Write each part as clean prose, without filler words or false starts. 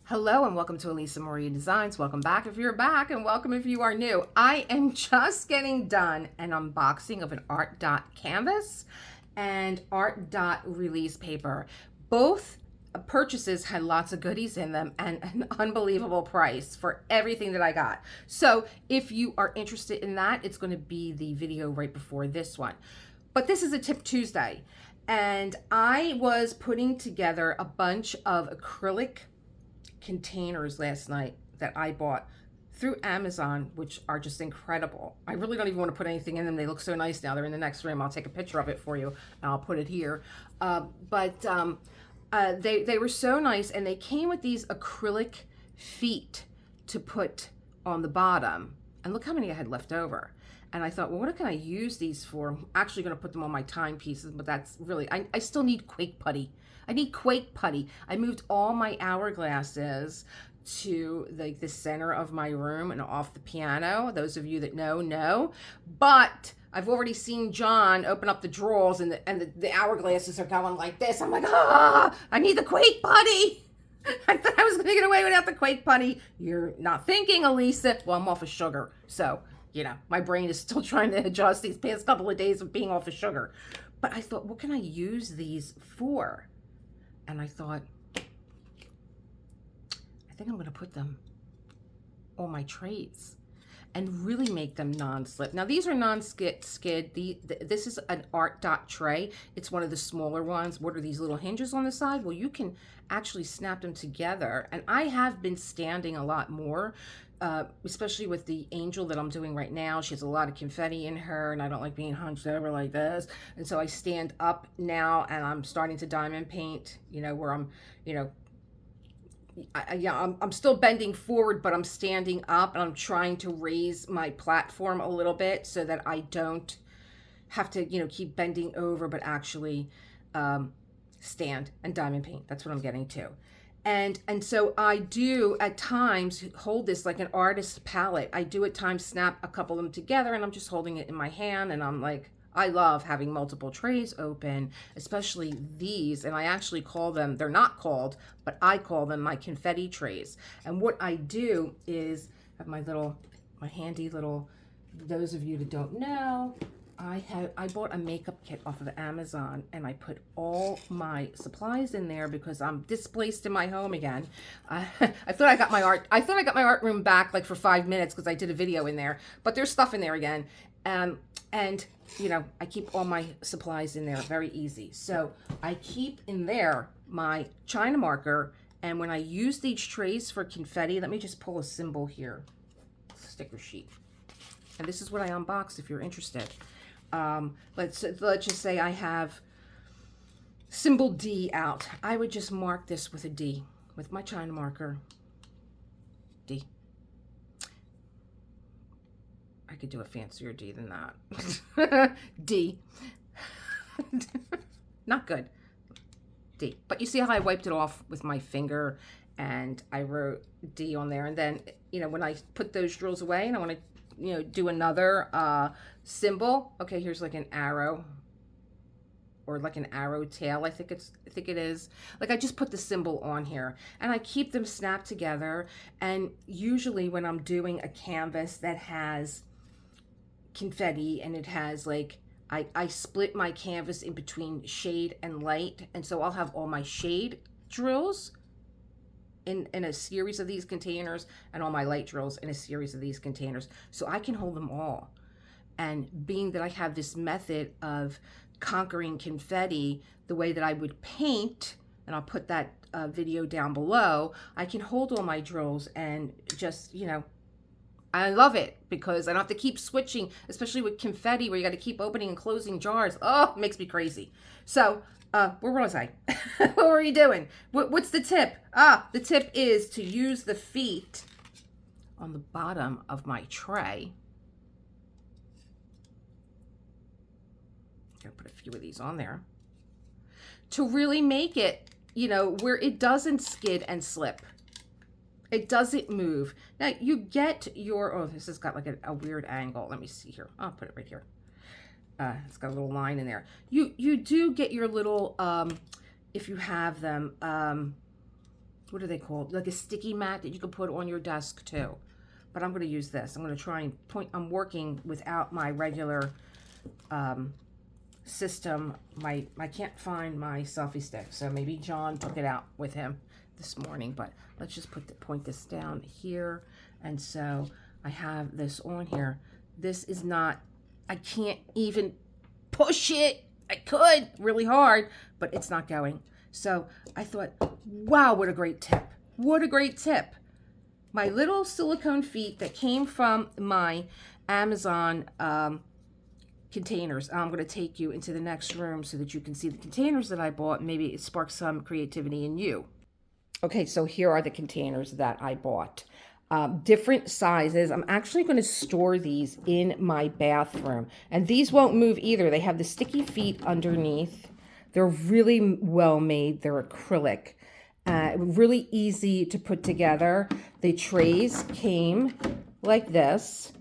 Hello and welcome to Elisa Maria Designs. Welcome back if you're back, and welcome if you are new. I am just getting done an unboxing of an ARTDOT canvas and ARTDOT release paper. Both purchases had lots of goodies in them and an unbelievable price for everything that I got. So if you are interested in that, it's going to be the video right before this one. But this is a Tip Tuesday, and I was putting together a bunch of acrylic containers last night that I bought through Amazon, which are just incredible. I really don't even want to put anything in them. They look so nice now. They're in the next room. I'll take a picture of it for you and I'll put it here. They were so nice, and they came with these acrylic feet to put on the bottom. And look how many I had left over. And I thought, well, what can I use these for? I'm actually going to put them on my timepieces, but that's really, I still need Quake Putty. I need Quake Putty. I moved all my hourglasses to the center of my room and off the piano. Those of you that know. But I've already seen John open up the drawers, and the hourglasses are going like this. I'm like, I need the Quake Putty. I thought I was going to get away without the Quake Putty. You're not thinking, Elisa. Well, I'm off of sugar, so my brain is still trying to adjust these past couple of days of being off of sugar. But I thought, what can I use these for? And I thought, I think I'm going to put them on my trays and really make them non-slip. Now, these are non-skid. This is an ARTDOT tray. It's one of the smaller ones. What are these little hinges on the side? Well, you can actually snap them together. And I have been standing a lot more, especially with the angel that I'm doing right now. She has a lot of confetti in her, and I don't like being hunched over like this. And so I stand up now, and I'm starting to diamond paint, where I'm, I'm still bending forward, but I'm standing up, and I'm trying to raise my platform a little bit so that I don't have to, keep bending over, but actually stand and diamond paint. That's what I'm getting to. And so I do at times hold this like an artist's palette. I do at times snap a couple of them together, and I'm just holding it in my hand, and I'm like, I love having multiple trays open, especially these. And I actually call them, they're not called, but I call them my confetti trays. And what I do is have my handy little, those of you that don't know, I bought a makeup kit off of Amazon, and I put all my supplies in there because I'm displaced in my home again. I thought I got my art room back like for 5 minutes because I did a video in there, but there's stuff in there again. And I keep all my supplies in there, very easy. So I keep in there my China marker, and when I use these trays for confetti, let me just pull a symbol here, sticker sheet. And this is what I unboxed if you're interested. Let's just say I have symbol D out. I would just mark this with a D, with my China marker. D. I could do a fancier D than that. D. Not good. D. But you see how I wiped it off with my finger, and I wrote D on there. And then, when I put those drills away and I want to do another symbol. Okay, here's like an arrow, or like an arrow tail. I think it is. Like, I just put the symbol on here, and I keep them snapped together. And usually when I'm doing a canvas that has confetti, and it has like, I split my canvas in between shade and light, and so I'll have all my shade drills in a series of these containers, and all my light drills in a series of these containers, so I can hold them all. And being that I have this method of conquering confetti the way that I would paint, and I'll put that video down below, I can hold all my drills and just, I love it because I don't have to keep switching, especially with confetti where you got to keep opening and closing jars. Oh, it makes me crazy. So where was I? What were you doing? What's the tip? The tip is to use the feet on the bottom of my tray. I'm gonna put a few of these on there to really make it, where it doesn't skid and slip. It doesn't move. Now you get your, this has got like a weird angle. Let me see here. I'll put it right here. It's got a little line in there. You do get your little, if you have them, what are they called? Like a sticky mat that you can put on your desk too. But I'm going to use this. I'm going to try and point. I'm working without my regular system. I can't find my selfie stick, so maybe John took it out with him this morning. But let's just point this down here, and so I have this on here. This is not. I can't even push it. I could really hard, but it's not going. So I thought, wow, what a great tip. What a great tip. My little silicone feet that came from my Amazon containers. I'm going to take you into the next room so that you can see the containers that I bought. Maybe it sparks some creativity in you. Okay, so here are the containers that I bought. Different sizes. I'm actually going to store these in my bathroom. And these won't move either. They have the sticky feet underneath. They're really well made. They're acrylic. Really easy to put together. The trays came like this.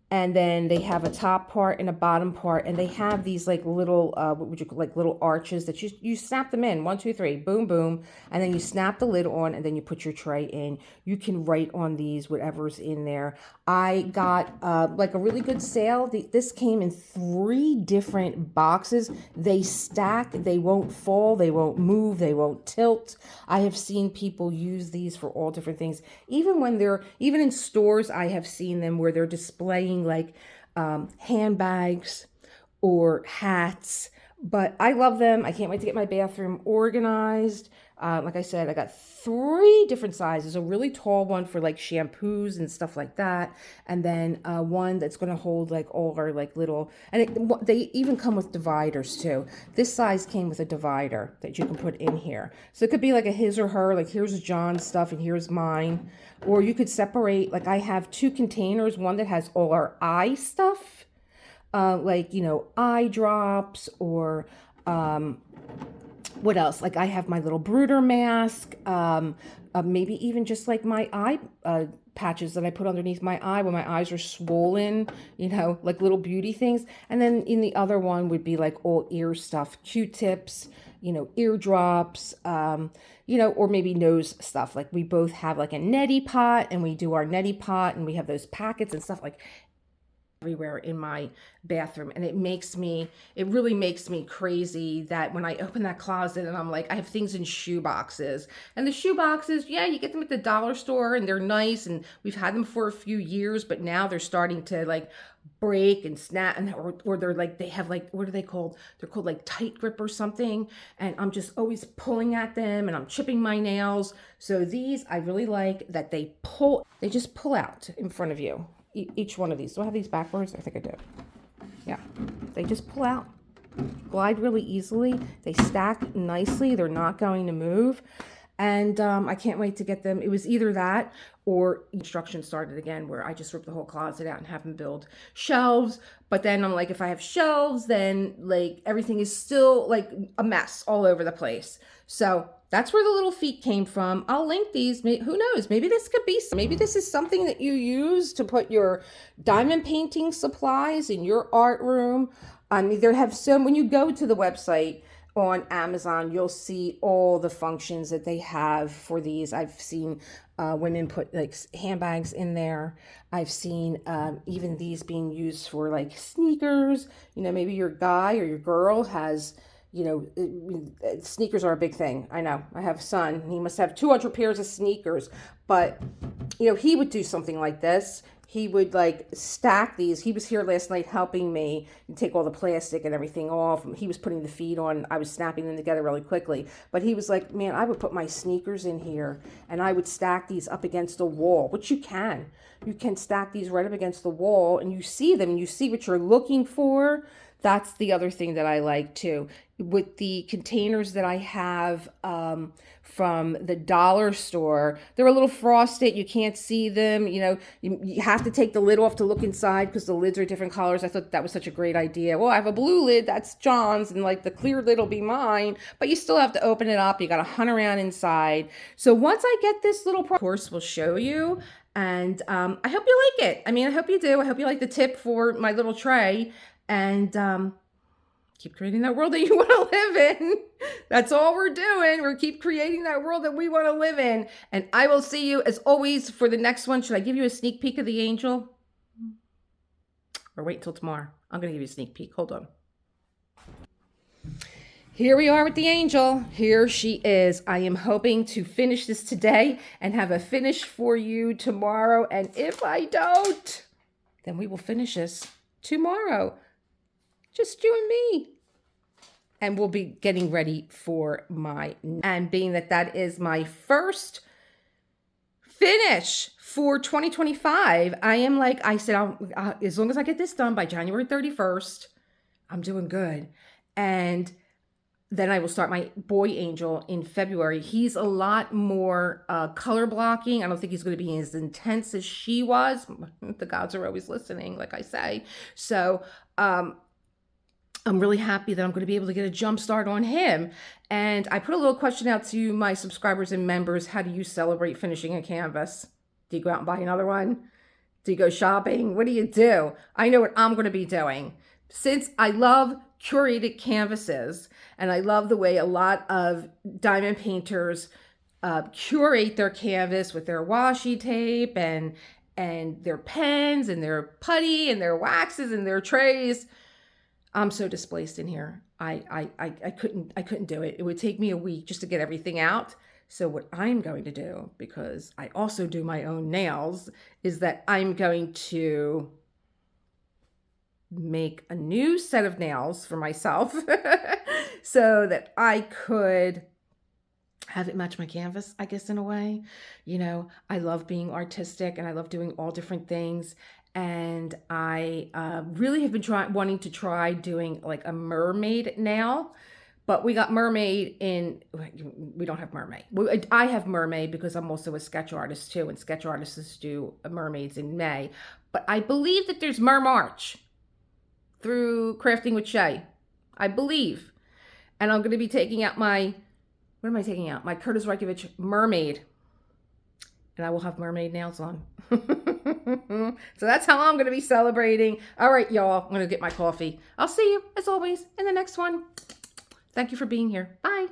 And then they have a top part and a bottom part, and they have these like little, what would you call, like little arches that you snap them in, 1, 2, 3, boom, boom, and then you snap the lid on, and then you put your tray in. You can write on these whatever's in there. I got like a really good sale. This came in 3 different boxes. They stack, they won't fall, they won't move, they won't tilt. I have seen people use these for all different things. Even in stores, I have seen them where they're displaying like handbags or hats, but I love them. I can't wait to get my bathroom organized. Like I said, I got 3 different sizes, a really tall one for like shampoos and stuff like that, and then one that's going to hold like all our like little, and they even come with dividers too. This size came with a divider that you can put in here, so it could be like a his or her, like here's John's stuff and here's mine, or you could separate. Like I have 2 containers, one that has all our eye stuff, like, you know, eye drops, or what else? Like I have my little brooder mask, maybe even just like my eye patches that I put underneath my eye when my eyes are swollen, you know, like little beauty things. And then in the other one would be like all ear stuff, Q-tips, you know, eardrops, you know, or maybe nose stuff. Like we both have like a neti pot, and we do our neti pot, and we have those packets and stuff like everywhere in my bathroom. And it really makes me crazy that when I open that closet and I'm like, I have things in shoe boxes, and the shoe boxes, yeah, you get them at the dollar store and they're nice, and we've had them for a few years, but now they're starting to like break and snap, and or they're like, they have like, what are they called? They're called like tight grip or something, and I'm just always pulling at them, and I'm chipping my nails. So these, I really like that they just pull out in front of you. Each one of these. Do I have these backwards? I think I do. Yeah. They just pull out, glide really easily. They stack nicely. They're not going to move. And I can't wait to get them. It was either that or construction started again, where I just ripped the whole closet out and have them build shelves. But then I'm like, if I have shelves, then like everything is still like a mess all over the place. So that's where the little feet came from. I'll link these. Who knows? Maybe this is something that you use to put your diamond painting supplies in your art room. There have some, when you go to the website on Amazon, you'll see all the functions that they have for these. I've seen women put like handbags in there. I've seen even these being used for like sneakers. You know, maybe your guy or your girl has, you know, sneakers are a big thing. I know. I have a son. He must have 200 pairs of sneakers. But, you know, he would do something like this. He would like stack these. He was here last night helping me take all the plastic and everything off. He was putting the feet on. I was snapping them together really quickly. But he was like, man, I would put my sneakers in here and I would stack these up against a wall, which you can. You can stack these right up against the wall, and you see them and you see what you're looking for. That's the other thing that I like too. With the containers that I have from the dollar store, they're a little frosted. You can't see them. You know, you have to take the lid off to look inside because the lids are different colors. I thought that was such a great idea. Well, I have a blue lid, that's John's, and like the clear lid will be mine, but you still have to open it up. You got to hunt around inside. So once I get this little course, we'll show you. And I hope you like it. I mean, I hope you do. I hope you like the tip for my little tray. And keep creating that world that you want to live in. That's all we're doing. We're keep creating that world that we want to live in. And I will see you as always for the next one. Should I give you a sneak peek of the angel? Or wait until tomorrow? I'm going to give you a sneak peek. Hold on. Here we are with the angel. Here she is. I am hoping to finish this today and have a finish for you tomorrow. And if I don't, then we will finish this tomorrow. Just you and me. And we'll be getting ready for and being that is my first finish for 2025, I am like, I said, as long as I get this done by January 31st, I'm doing good. And then I will start my boy angel in February. He's a lot more color blocking. I don't think he's going to be as intense as she was. The gods are always listening, like I say. So I'm really happy that I'm going to be able to get a jump start on him. And I put a little question out to my subscribers and members. How do you celebrate finishing a canvas? Do you go out and buy another one? Do you go shopping? What do you do? I know what I'm going to be doing. Since I love curated canvases, and I love the way a lot of diamond painters curate their canvas with their washi tape and their pens and their putty and their waxes and their trays. I'm so displaced in here. I couldn't do it. It would take me a week just to get everything out. So what I'm going to do, because I also do my own nails, is that I'm going to make a new set of nails for myself so that I could have it match my canvas, I guess, in a way. You know, I love being artistic and I love doing all different things. And I really have been wanting to try doing like a mermaid nail, but we got mermaid we don't have mermaid. I have mermaid because I'm also a sketch artist too, and sketch artists do mermaids in May. But I believe that there's March through Crafting with Shay, I believe. And I'm going to be taking out what am I taking out? My Curtis Reykjavik mermaid. And I will have mermaid nails on. So that's how I'm going to be celebrating. All right, y'all. I'm going to get my coffee. I'll see you, as always, in the next one. Thank you for being here. Bye.